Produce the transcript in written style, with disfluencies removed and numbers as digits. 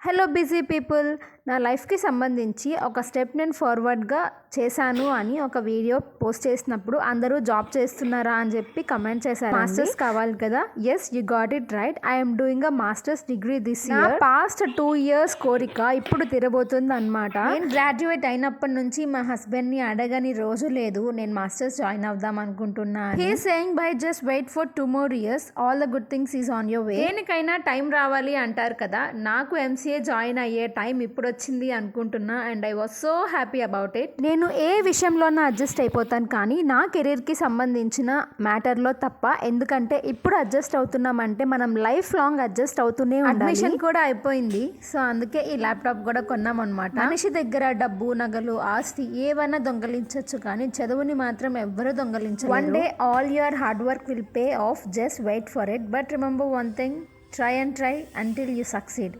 Hello busy people, నా లైఫ్కి సంబంధించి ఒక స్టెప్ నేను ఫార్వర్డ్గా చేశాను అని ఒక వీడియో పోస్ట్ చేసినప్పుడు అందరూ జాబ్ చేస్తున్నారా అని చెప్పి కమెంట్ చేశారు. మాస్టర్స్ కావాలి కదా? Yes, you got it right. I'm doing a masters degree this year. Past 2 years కోరిక ఇప్పుడు తిరగబోతుంది అనమాట. నేను గ్రాడ్యుయేట్ అయినప్పటి నుంచి మా హస్బెండ్ని అడగని రోజు లేదు నేను మాస్టర్స్ జాయిన్ అవుదాం అనుకుంటున్నాను. He saying bye just wait for 2 more years, all the good things is on your way. దేనికైనా టైం రావాలి అంటారు కదా. నాకు ఎంసీఏ జాయిన్ అయ్యే టైం ఇప్పుడు వచ్చింది అనుకుంటున్నా and I was so happy about it. నేను ఏ విషయంలోనూ అడ్జస్ట్ అయిపోతాను కానీ నా కెరీర్కి సంబంధించిన మ్యాటర్లో తప్ప. ఎందుకంటే ఇప్పుడు అడ్జస్ట్ అవుతున్నామంటే మనం లైఫ్ లాంగ్ అడ్జస్ట్ అవుతూనే ఉండాలి. అడ్మిషన్ కూడా అయిపోయింది, సో అందుకే ఈ ల్యాప్టాప్ కూడా కొన్నాం అనమాట. మనిషి దగ్గర డబ్బు, నగలు, ఆస్తి ఏవైనా దొంగలించవచ్చు కానీ చదువుని మాత్రం ఎవ్వరూ దొంగలించరు. One day all your hard work will pay off. Just wait for it. But remember one thing, try and try until you succeed.